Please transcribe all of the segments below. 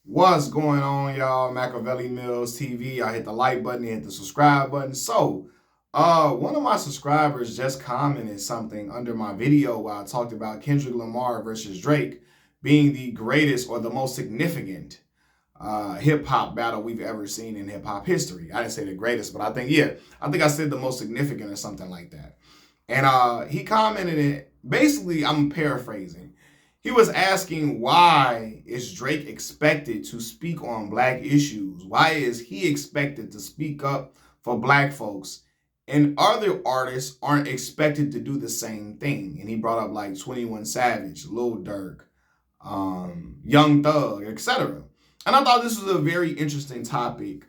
What's going on, y'all? Machiavelli Mills TV. I hit the like button, hit the subscribe button. One of my subscribers just commented something under my video where I talked about Kendrick Lamar versus Drake being the greatest or the most significant hip hop battle we've ever seen in hip hop history. I didn't say the greatest, but I think I said the most significant or something like that. And he commented it. Basically, I'm paraphrasing. He was asking, why is Drake expected to speak on black issues? Why is he expected to speak up for black folks? And other artists aren't expected to do the same thing. And he brought up like 21 Savage, Lil Durk, Young Thug, etc. And I thought this was a very interesting topic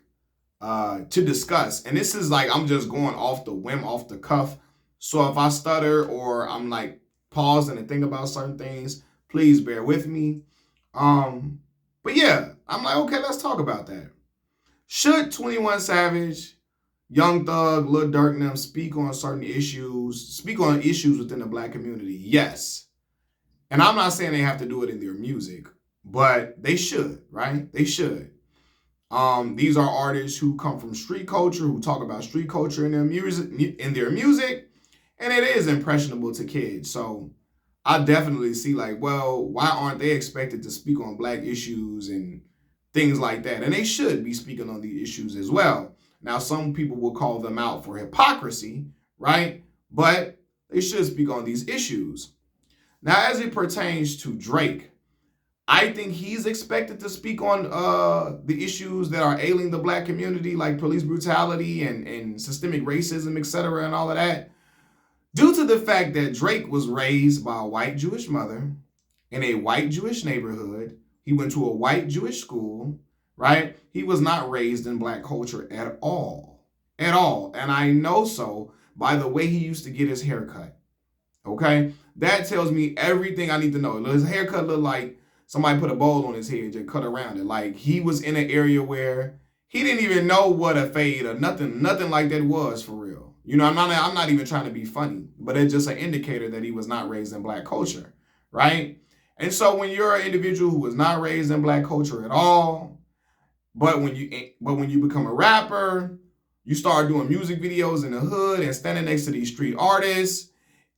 to discuss. And this is like, I'm just going off the whim, off the cuff. So if I stutter or I'm like pausing and think about certain things, please bear with me. But yeah, I'm like, okay, let's talk about that. Should 21 Savage, Young Thug, Lil Durk and them speak on issues within the black community? Yes. And I'm not saying they have to do it in their music, but they should, right? They should. These are artists who come from street culture, who talk about street culture in their music, and it is impressionable to kids. So I definitely see like, well, why aren't they expected to speak on black issues and things like that? And they should be speaking on these issues as well. Now, some people will call them out for hypocrisy, right? But they should speak on these issues. Now, as it pertains to Drake, I think he's expected to speak on the issues that are ailing the black community, like police brutality and systemic racism, etc., and all of that, due to the fact that Drake was raised by a white Jewish mother in a white Jewish neighborhood. He went to a white Jewish school, right? He was not raised in black culture at all. At all. And I know so by the way he used to get his haircut. Okay? That tells me everything I need to know. His haircut looked like somebody put a bowl on his head and cut around it. Like he was in an area where he didn't even know what a fade or nothing like that was for real. You know, I'm not even trying to be funny, but it's just an indicator that he was not raised in black culture, right? And so when you're an individual who was not raised in black culture at all, but when you become a rapper, you start doing music videos in the hood and standing next to these street artists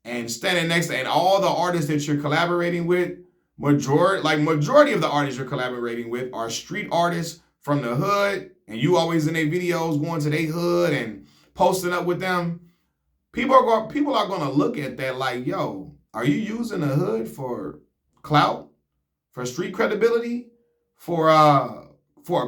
and standing next to and all the artists that you're collaborating with, majority of the artists you're collaborating with are street artists from the hood, and you always in their videos going to their hood and posting up with them. People are going to look at that like, yo, are you using the hood for clout, for street credibility, for a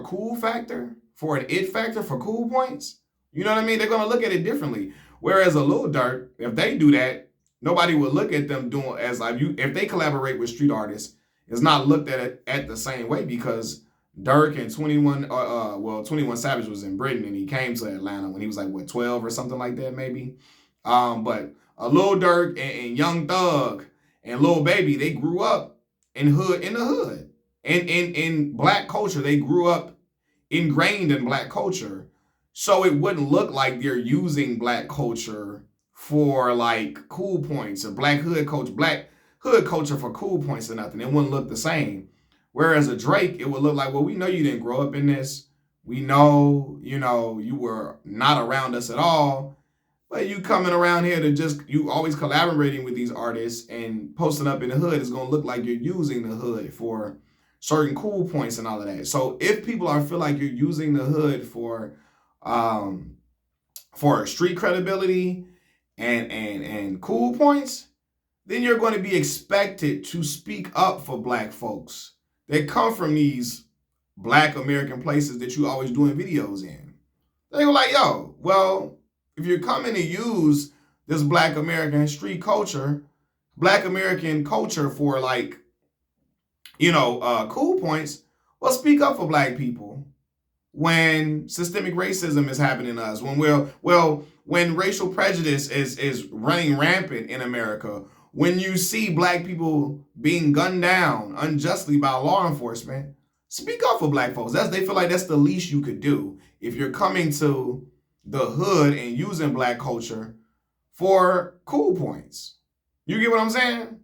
cool factor, for an it factor, for cool points? You know what I mean? They're going to look at it differently. Whereas a Lil Durk, if they do that, nobody would look at them doing as like you. If they collaborate with street artists, it's not looked at it at the same way because Durk and 21 Savage was in Britain and he came to Atlanta when he was like what 12 or something like that maybe. But Lil Durk and Young Thug and Lil Baby, they grew up in the hood and in black culture. They grew up ingrained in black culture, so it wouldn't look like they're using black culture for like cool points or black hood culture for cool points or nothing. It wouldn't look the same. Whereas a Drake, it would look like, well, we know you didn't grow up in this. We know, you were not around us at all. But you coming around here you always collaborating with these artists and posting up in the hood is going to look like you're using the hood for certain cool points and all of that. So if people feel like you're using the hood for street credibility and cool points, then you're going to be expected to speak up for black folks that come from these black American places that you always doing videos in. They were like, yo, well, if you're coming to use this black American street culture, black American culture for like, cool points, well, speak up for black people when systemic racism is happening to us, when racial prejudice is running rampant in America, when you see black people being gunned down unjustly by law enforcement, speak up for black folks. They feel like that's the least you could do if you're coming to the hood and using black culture for cool points. You get what I'm saying?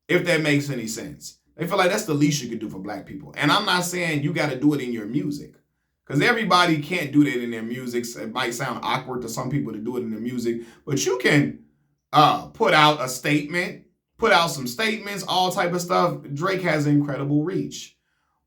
If that makes any sense. They feel like that's the least you could do for black people. And I'm not saying you got to do it in your music, because everybody can't do that in their music. It might sound awkward to some people to do it in their music, but you can put out a statement, put out some statements, all type of stuff. Drake has incredible reach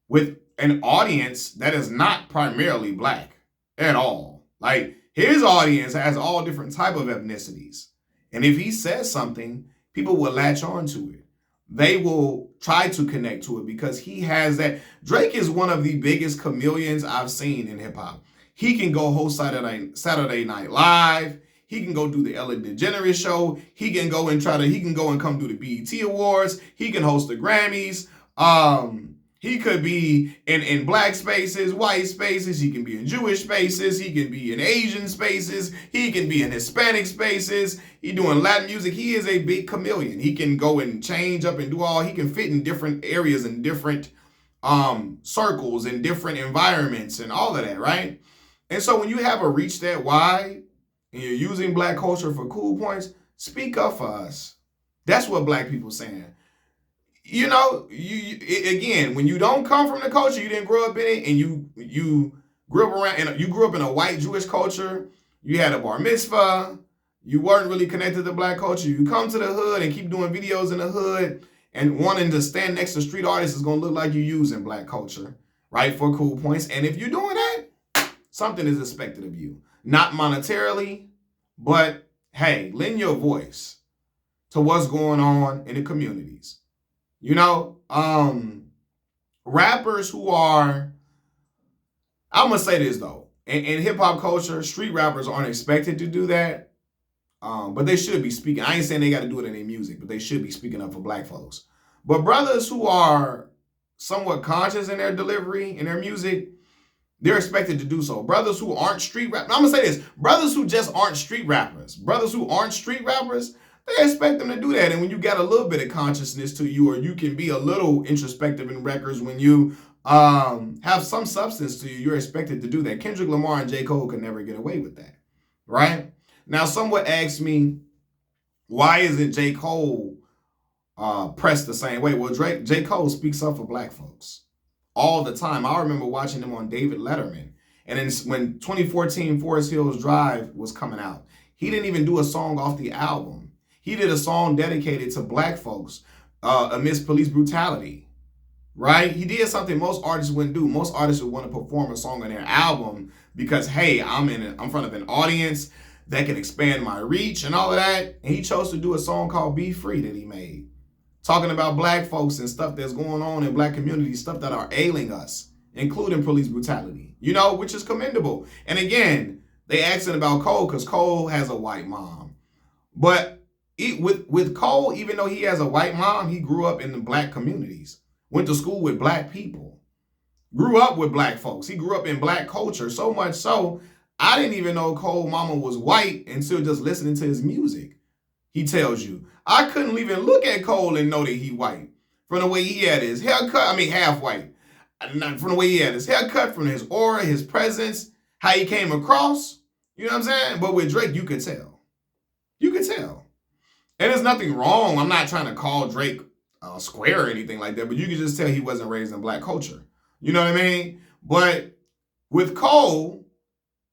with an audience that is not primarily black at all. Like, his audience has all different type of ethnicities. And if he says something, people will latch on to it. They will try to connect to it because he has that. Drake is one of the biggest chameleons I've seen in hip hop. He can go host Saturday Night Live. He can go do the Ellen DeGeneres show. He can go and come do the BET Awards. He can host the Grammys. He could be in black spaces, white spaces. He can be in Jewish spaces. He can be in Asian spaces. He can be in Hispanic spaces. He doing Latin music. He is a big chameleon. He can go and change up and do all. He can fit in different areas and different circles and different environments and all of that, right? And so when you have a reach that wide and you're using black culture for cool points, speak up for us. That's what black people saying. You know, again, when you don't come from the culture, you didn't grow up in it, and you grew up you grew up in a white Jewish culture, you had a bar mitzvah, you weren't really connected to black culture, you come to the hood and keep doing videos in the hood and wanting to stand next to street artists is going to look like you're using black culture, right, for cool points. And if you're doing that, something is expected of you. Not monetarily, but, hey, lend your voice to what's going on in the communities. You know, rappers who are, I'm going to say this though, in hip hop culture, street rappers aren't expected to do that, but they should be speaking. I ain't saying they got to do it in their music, but they should be speaking up for black folks. But brothers who are somewhat conscious in their delivery, in their music, they're expected to do so. Brothers who aren't street rappers, I'm going to say this, brothers who just aren't street rappers, they expect them to do that. And when you got a little bit of consciousness to you, or you can be a little introspective in records, when you have some substance to you, you're expected to do that. Kendrick Lamar and J. Cole could never get away with that, right? Now, someone asked me, why isn't J. Cole pressed the same way? Well, J. Cole speaks up for black folks all the time. I remember watching him on David Letterman. And then when 2014 Forest Hills Drive was coming out, he didn't even do a song off the album. He did a song dedicated to black folks amidst police brutality, right? He did something most artists wouldn't do. Most artists would want to perform a song on their album because, hey, I'm in front of an audience that can expand my reach and all of that. And he chose to do a song called Be Free that he made, talking about black folks and stuff that's going on in black communities, stuff that are ailing us, including police brutality, you know, which is commendable. And again, they asking about Cole because Cole has a white mom. But with Cole, even though he has a white mom, he grew up in the black communities, went to school with black people, grew up with black folks. He grew up in black culture, so much so, I didn't even know Cole mama was white until just listening to his music. He tells you, I couldn't even look at Cole and know that he white. From the way he had his haircut, half white. From the way he had his haircut, from his aura, his presence, how he came across, you know what I'm saying? But with Drake, you could tell. You could tell. And there's nothing wrong. I'm not trying to call Drake square or anything like that, but you can just tell he wasn't raised in black culture. You know what I mean? But with Cole,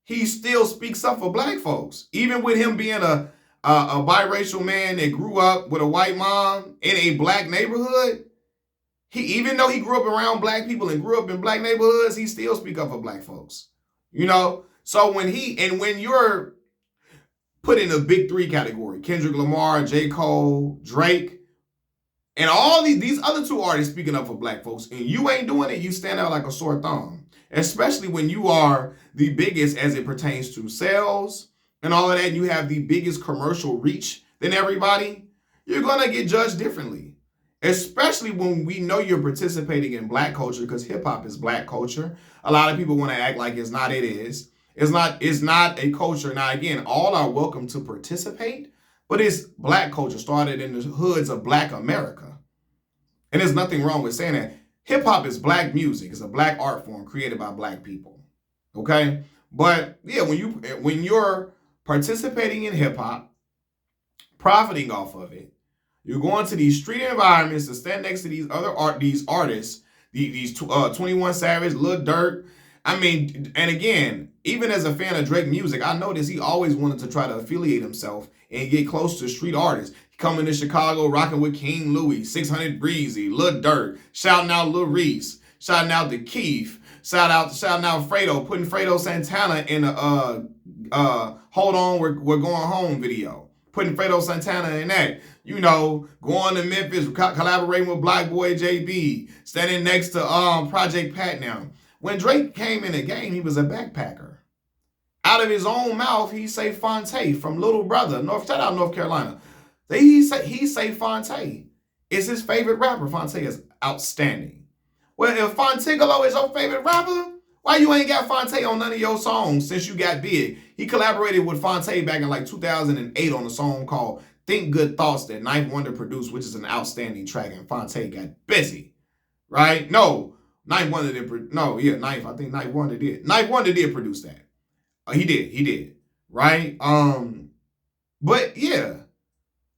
he still speaks up for black folks. Even with him being a biracial man that grew up with a white mom in a black neighborhood, even though he grew up around black people and grew up in black neighborhoods, he still speak up for black folks. You know? So when you're put in a big three category, Kendrick Lamar, J. Cole, Drake, and all these other two artists speaking up for black folks, and you ain't doing it, you stand out like a sore thumb. Especially when you are the biggest as it pertains to sales and all of that, and you have the biggest commercial reach than everybody, you're going to get judged differently. Especially when we know you're participating in black culture, because hip-hop is black culture. A lot of people want to act like it's not, it is. It's not a culture. Now, again, all are welcome to participate, but it's black culture started in the hoods of black America. And there's nothing wrong with saying that. Hip hop is black music. It's a black art form created by black people. Okay? But yeah, when you're participating in hip hop, profiting off of it, You're going to these street environments to stand next to these these artists, these 21 Savage, Lil Durk. I mean, and again, even as a fan of Drake music, I noticed he always wanted to try to affiliate himself and get close to street artists. Coming to Chicago, rocking with King Louis, 600 Breezy, Lil Durk, shouting out Lil Reese, shouting out to Keith, shouting out Fredo, putting Fredo Santana in a Hold On, we're going home video. Putting Fredo Santana in that. You know, going to Memphis, collaborating with Black Boy JB, standing next to Project Pat now. When Drake came in the game, he was a backpacker. Out of his own mouth, he say Fonte from Little Brother, shout out North Carolina. He say Fonte is his favorite rapper. Fonte is outstanding. Well, if Fontigolo is your favorite rapper, why you ain't got Fonte on none of your songs since you got big? He collaborated with Fonte back in like 2008 on a song called Think Good Thoughts that Knife Wonder produced, which is an outstanding track, and Fonte got busy, right? No, Knife Wonder did. No, yeah, Knife. I think Knife Wonder did. Knife Wonder did produce that. He did, right? But yeah,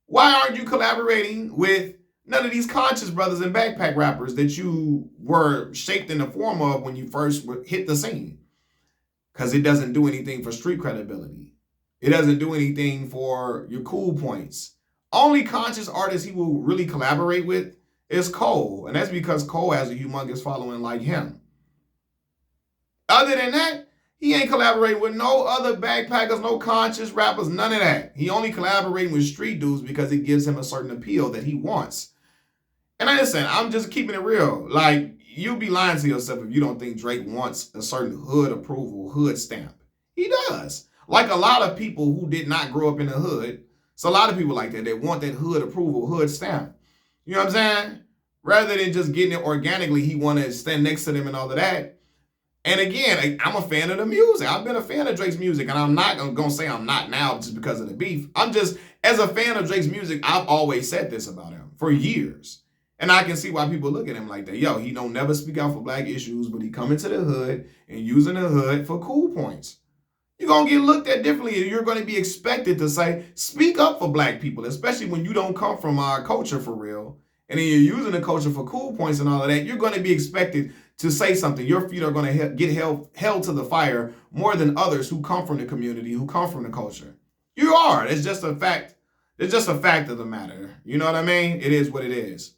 why aren't you collaborating with none of these conscious brothers and backpack rappers that you were shaped in the form of when you first hit the scene? Because it doesn't do anything for street credibility. It doesn't do anything for your cool points. Only conscious artist he will really collaborate with is Cole. And that's because Cole has a humongous following like him. Other than that, he ain't collaborating with no other backpackers, no conscious rappers, none of that. He only collaborating with street dudes because it gives him a certain appeal that he wants. And listen, I'm just keeping it real. Like, you'll be lying to yourself if you don't think Drake wants a certain hood approval, hood stamp. He does. Like a lot of people who did not grow up in the hood. So a lot of people like that. They want that hood approval, hood stamp. You know what I'm saying? Rather than just getting it organically, he want to stand next to them and all of that. And again, I'm a fan of the music. I've been a fan of Drake's music, and I'm not going to say I'm not now just because of the beef. I'm just, as a fan of Drake's music, I've always said this about him for years. And I can see why people look at him like that. Yo, he don't never speak out for black issues, but he coming to the hood and using the hood for cool points. You're going to get looked at differently, and you're going to be expected to say, speak up for black people, especially when you don't come from our culture for real. And then you're using the culture for cool points and all of that. You're going to be expected to say something. Your feet are going to get held to the fire more than others who come from the community, who come from the culture. You are. It's just a fact. It's just a fact of the matter. You know what I mean? It is what it is.